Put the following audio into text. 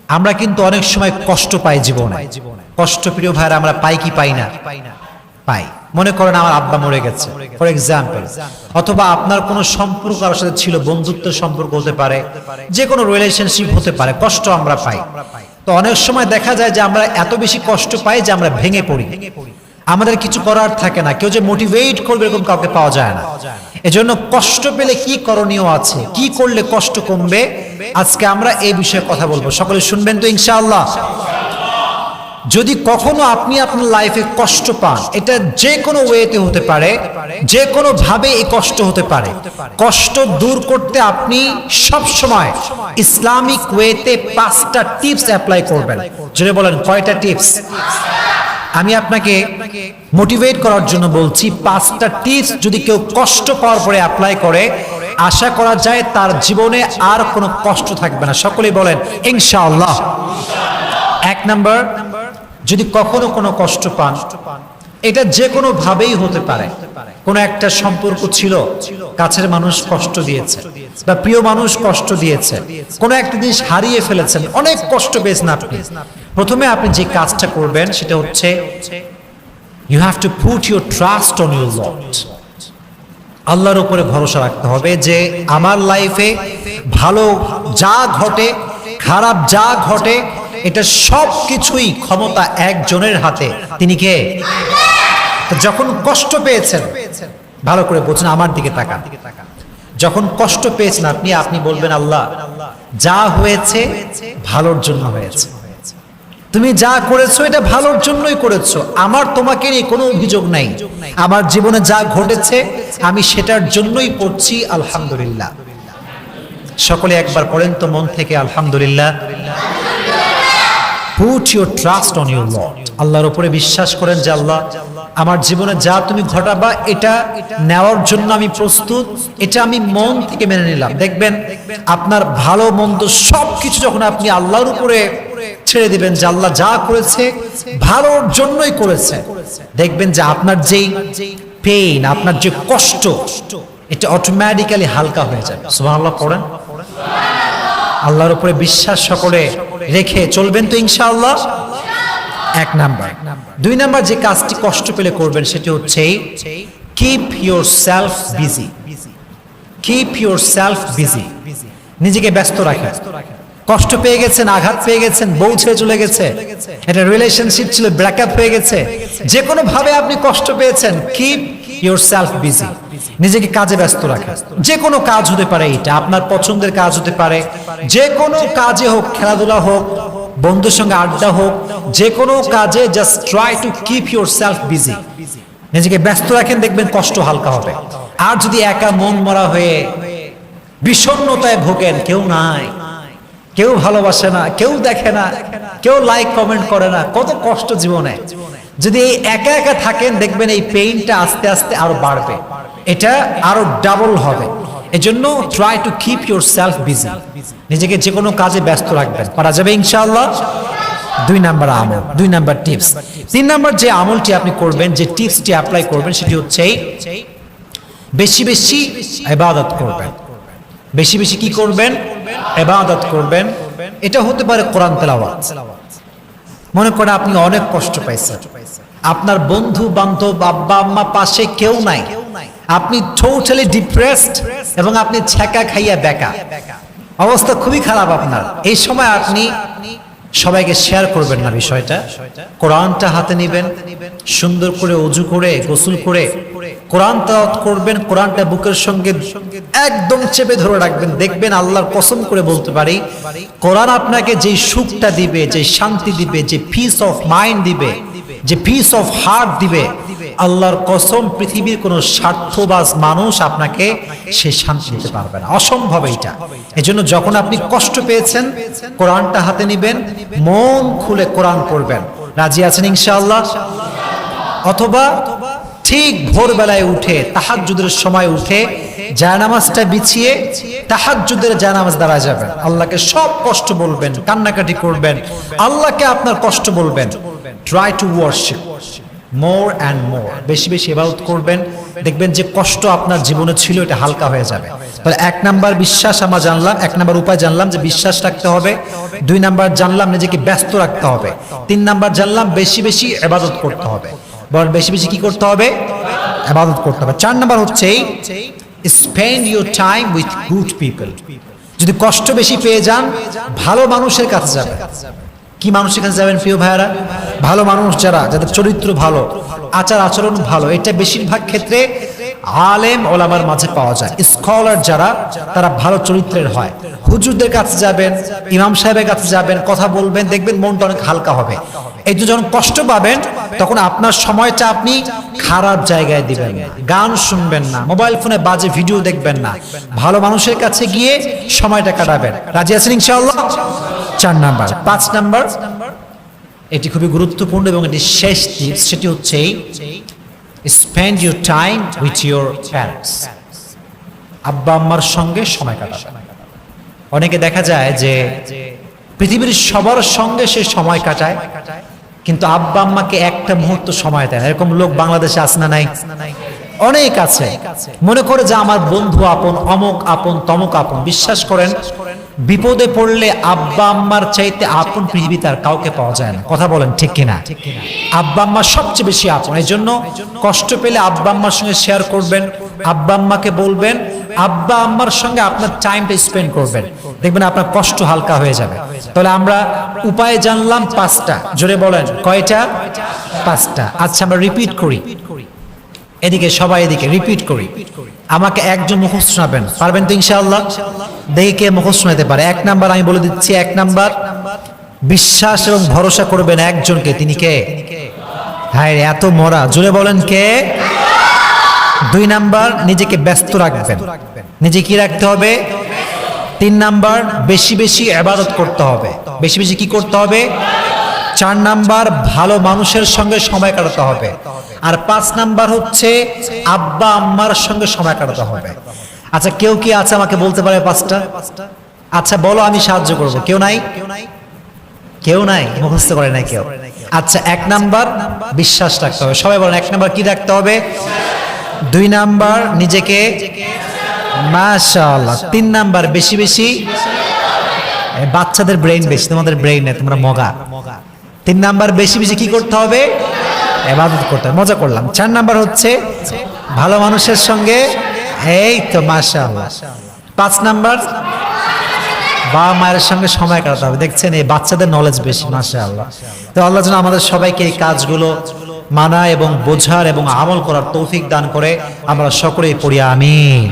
আমরা কিন্তু অনেক সময় কষ্ট পাই জীবনে। কষ্ট প্রিয় ভাইরা আমরা পাই কি পাই না? পাই। মনে করেন আমার আব্বা মরে গেছে ফর এক্সাম্পল, অথবা আপনার কোনো সম্পর্ক কারোর সাথে ছিল, বন্ধুত্বের সম্পর্ক হতে পারে, যে কোনো রিলেশনশিপ হতে পারে, কষ্ট আমরা পাই। তো অনেক সময় দেখা যায় যে আমরা এত বেশি কষ্ট পাই যে আমরা ভেঙে পড়ি, আমাদের কিছু করার থাকে না, কেউ যে মোটিভেট করবে এরকম কাউকে পাওয়া যায় না। এজন্য কষ্ট পেলে কি করণীয় আছে, কি করলে কষ্ট কমবে, আজকে আমরা এই বিষয়ে কথা বলবো। সকলে শুনবেন তো ইনশাআল্লাহ? যদি কখনো আপনি আপনার লাইফে কষ্ট পান, এটা যে কোনো ওয়েতে হতে পারে, যে কোনো ভাবে এই কষ্ট হতে পারে, কষ্ট দূর করতে আপনি সব সময় ইসলামিক ওয়েতে 5টা টিপস অ্যাপ্লাই করবেন। জোরে বলেন, কয়টা টিপস? আমি আপনাকে মোটিভেট করার জন্য বলছি, 5টা টিপস যদি কেউ কষ্ট পাওয়ার পরে অ্যাপ্লাই করে, আশা করা যায় তার জীবনে আর কোনো কষ্ট থাকবে না। সকলেই বলেন ইনশাআল্লাহ। 1 নাম্বার, যদি কখনো কোনো কষ্ট পান, এটা যে কোনো ভাবেই হতে পারে, কোনো একটা সম্পর্ক ছিল, কাছের মানুষ কষ্ট দিয়েছে বা প্রিয় মানুষ কষ্ট দিয়েছে, কোনো একটা জিনিস হারিয়ে ফেলেছেন, অনেক কষ্ট পেয়েছেন আপনি। প্রথমে আপনি যে কাজটা করবেন সেটা হচ্ছে you have to put your trust on your lord. আল্লাহর উপরে ভরসা রাখতে হবে যে আমার লাইফে ভালো যা ঘটে, খারাপ যা ঘটে, এটা সব কিছুই ক্ষমতা একজনের হাতে। তিনি কে? যখন কষ্ট পেয়েছেন, ভালো করে বলছেন, আমার দিকে তাকান, যখন কষ্ট পেয়েছেন আপনি, আপনি বলবেন আল্লাহ যা হয়েছে ভালোর জন্য হয়েছে, তুমি যা করেছো এটা ভালোর জন্যই করেছো, আমার তোমাকে নিয়ে কোনো অভিযোগ নাই, আমার জীবনে যা ঘটেছে আমি সেটার জন্যই পড়ছি আলহামদুলিল্লাহ। সকলে একবার পড়েন তো মন থেকে আলহামদুলিল্লাহ। Put your trust on your Lord. আল্লাহর উপরে বিশ্বাস করেন যে আল্লাহ আমার জীবনে যা তুমি ঘটাবা এটা নেওয়ার জন্য আমি প্রস্তুত, এটা আমি মন থেকে মেনে নিলাম। দেখবেন আপনার ভালো মন্দ সবকিছু যখন আপনি আল্লাহর উপরে ছেড়ে দিবেন যে আল্লাহ যা করেছে ভালোর জন্যই করেছে, দেখবেন যে আপনার যেই পেইন, আপনার যে কষ্ট, এটা অটোমেটিক্যালি হালকা হয়ে যাবে। সুবহানাল্লাহ পড়েন। আল্লাহর উপরে বিশ্বাস সকলে রেখে চলবেন তো ইনশাআল্লাহ। 1 নাম্বার। 2 নাম্বার যে কাজটি কষ্ট পেলে করবেন সেটি হচ্ছে keep yourself busy. Keep yourself busy, নিজেকে ব্যস্ত রাখেন। কষ্ট পেয়ে গেছেন, আঘাত পেয়ে গেছেন, বউ ছেড়ে চলে গেছে, এটা রিলেশনশিপ ছিল, ব্রেকআপ হয়ে গেছে, যে কোনো ভাবে আপনি কষ্ট পেয়েছেন, কিপ ইয়োরসেলফ বিজি, নিজেকে কাজে ব্যস্ত রাখেন। যে কোনো কাজ হতে পারে, এটা আপনার পছন্দের কাজ হতে পারে, যে কোনো কাজে হোক, খেলাধুলা হোক, বন্ধুর সঙ্গে আড্ডা হোক, যে কোনো কাজে just try to keep yourself busy, নিজেকে ব্যস্ত রাখেন, দেখবেন কষ্ট হালকা হবে। আর যদি একা মন মরা হয়ে বিষণ্ণতায় ভোগেন, কেউ নাই, কেউ ভালোবাসে না, কেউ দেখে না, কেউ লাইক কমেন্ট করে না, কত কষ্ট জীবনে, যদি এই একা একা থাকেন দেখবেন এই পেইনটা আস্তে আস্তে আরো বাড়বে, এটা আরো ডাবল হবে। এজন্য try to keep yourself busy, নিজেকে যে কোনো কাজে ব্যস্ত রাখবেন, পারা যাবে ইনশাআল্লাহ। 2 নাম্বার আমল, 2 নাম্বার টিপস। 3 নাম্বার যে আমলটি আপনি করবেন, যে টিপসটি অ্যাপ্লাই করবেন সেটি হচ্ছে বেশি বেশি ইবাদত করবেন। বেশি বেশি কি করবেন? ইবাদত করবেন। এটা হতে পারে কোরআন তেলাওয়াত। মনে করে আপনি অনেক কষ্ট পাইছেন, আপনার বন্ধু বান্ধব, আব্বা আম্মা পাশে কেউ নাই, আপনি টোটালি ডিপ্রেসড এবং আপনি ছ্যাঁকা খাইয়া বেকা, অবস্থা খুবই খারাপ আপনার। এই সময় আপনি সবাইকে শেয়ার করবেন না বিষয়টা, কোরআনটা হাতে নেবেন, সুন্দর করে ওযু করে গোসল করে কোরআন তেলাওয়াত করবেন, কোরআনটা বুকের সঙ্গে একদম চেপে ধরে রাখবেন। দেখবেন আল্লাহর কসম করে বলতে পারি, কোরআন আপনাকে যে সুখটা দিবে, যে শান্তি দিবে, যে পিস অফ মাইন্ড দিবে, যে পিস অফ হার্ট দিবে, আল্লাহর কসম পৃথিবীর কোনো স্বার্থবাজ মানুষ আপনাকে সে শান্তি দিতে পারবে না, অসম্ভব এটা। এজন্য যখন আপনি কষ্ট পেয়েছেন, কোরআনটা হাতে নেবেন, মন খুলে কোরআন পড়বেন। রাজি আছেন ইনশাআল্লাহ? অথবা ঠিক ভোরবেলায় উঠে, তাহাজ্জুদের সময় উঠে জায়নামাজটা বিছিয়ে তাহাজ্জুদের জায়নামাজ দাঁড়ায় যাবেন, আল্লাহকে সব কষ্ট বলবেন, কান্নাকাটি করবেন, আল্লাহকে আপনার কষ্ট বলবেন। Try to worship, more and more, বেশি বেশি ইবাদত করবেন, দেখবেন যে কষ্ট আপনার জীবনে ছিল এটা হালকা হয়ে যাবে। তাহলে 1 নাম্বার বিশ্বাস আমরা জানলাম, 1 নাম্বার উপায় জানলাম যে বিশ্বাস রাখতে হবে। 2 নাম্বার জানলাম নিজেকে ব্যস্ত রাখতে হবে। 3 নাম্বার জানলাম বেশি বেশি ইবাদত করতে হবে। বলেন বেশি বেশি কি করতে হবে? ইবাদত করতে হবে। 4 নাম্বার হচ্ছে spend your time with good people. যদি কষ্ট বেশি পেয়ে যান, ভালো মানুষের কাছে যাবেন। কি মানুষের কাছে যাবেন প্রিয় ভাইয়ারা? ভালো মানুষ যারা, যাদের চরিত্র ভালো, আচার আচরণ ভালো, এটা বেশিরভাগ ক্ষেত্রে আলেম ওলামার মাঝে পাওয়া যায়। স্কলার যারা, তারা ভালো চরিত্রের হয়। হুজুরদের কাছে যাবেন, ইমাম সাহেবের কাছে যাবেন, কথা বলবেন, দেখবেন মনটা অনেক হালকা হবে। এই যে যখন কষ্ট পাবেন, তখন আপনার সময়টা আপনি খারাপ জায়গায় দিবেন না, গান শুনবেন না, মোবাইল ফোনে বাজে ভিডিও দেখবেন না, ভালো মানুষের কাছে গিয়ে সময়টা কাটাবেন। রাজি আছেন ইনশাআল্লাহ? 4 নাম্বার। 5 নাম্বার, এটি খুবই গুরুত্বপূর্ণ এবং এটি শেষ টিপস, সেটি হচ্ছে spend your time with your parents. আব্বা আম্মার সঙ্গে সময় কাটাবেন। অনেকে দেখা যায় যে পৃথিবীর সবার সঙ্গে সে সময় কাটায়, কিন্তু আব্বা আম্মাকে একটা মুহূর্ত সময় দেয় না। এরকম লোক বাংলাদেশে আছে না নাই? অনেক আছে। মনে করে যে আমার বন্ধু আপন, অমুক আপন, তমুক আপন। বিশ্বাস করেন, বিপদে পড়লে আব্বা আম্মার চাইতে আপন পৃথিবীতে আর কাউকে পাওয়া যায় না। কথা বলেন ঠিক কিনা? আব্বা আম্মা সবচেয়ে বেশি আপন। এই জন্য কষ্ট পেলে আব্বা আম্মার সঙ্গে শেয়ার করবেন, আব্বা আম্মাকে বলবেন, আব্বা আম্মার সঙ্গে আপনার টাইমটা স্পেন্ড করবেন, দেখবেন আপনার কষ্ট হালকা হয়ে যাবে। তাহলে আমরা উপায় জানলাম 5টা। জোরে বলেন কয়টা? 5টা। আচ্ছা আমরা রিপিট করি, এদিকে সবাই এদিকে রিপিট করি। আমাকে একজন মুখস্থ শোনাবেন, পারবেন তো ইনশাআল্লাহ? দেখি কে মুখস্থ শোনাতে পারে। 1 নাম্বার আমি বলে দিচ্ছি। 1 নাম্বার, বিশ্বাস এবং ভরসা করবেন একজনকে। তিনি কে? হ্যাঁ, এত মরা, জোরে বলেন কে? 2 নাম্বার, নিজেকে ব্যস্ত রাখবেন। নিজে কি রাখতে হবে? 3 নাম্বার, বেশি বেশি ইবাদত করতে হবে। বেশি বেশি কি করতে হবে? 4 নাম্বার, ভালো মানুষের সঙ্গে সময় কাটাতে হবে। আর 5 নাম্বার হচ্ছে আব্বা আম্মার সঙ্গে সময় কাটাতে হবে। আচ্ছা কেউ কি আছে আমাকে বলতে পারে 5টা? আচ্ছা বলো, আমি সাহায্য করব। কেউ নাই? কেউ নাই, মুখস্থ করে নাই কেউ। আচ্ছা 1 নাম্বার, বিশ্বাস রাখতে হবে। সবাই বলেন 1 নাম্বার কি রাখতে হবে? 2 নাম্বার, নিজেকে, মাশাআল্লাহ। 3 নাম্বার, বেশি বেশি, বাচ্চাদের ব্রেইন বেশি, তোমাদের ব্রেইন নেই, তোমরা মগা। 3 নাম্বার, বেশি বেশি কি করতে হবে? ইবাদত করতে হবে। মজা করলাম। 4 নাম্বার হচ্ছে ভালো মানুষের সঙ্গে, এই তো মাশাআল্লাহ। 5 নাম্বার, বাবা মায়ের সঙ্গে সময় কাটাতে হবে। দেখছেন, এই বাচ্চাদের নলেজ বেশি, মাশাআল্লাহ। তো আল্লাহ যেন আমাদের সবাইকে এই কাজগুলো মানা এবং বোঝার এবং আমল করার তৌফিক দান করে। আমরা সকলেই পড়ি আমিন।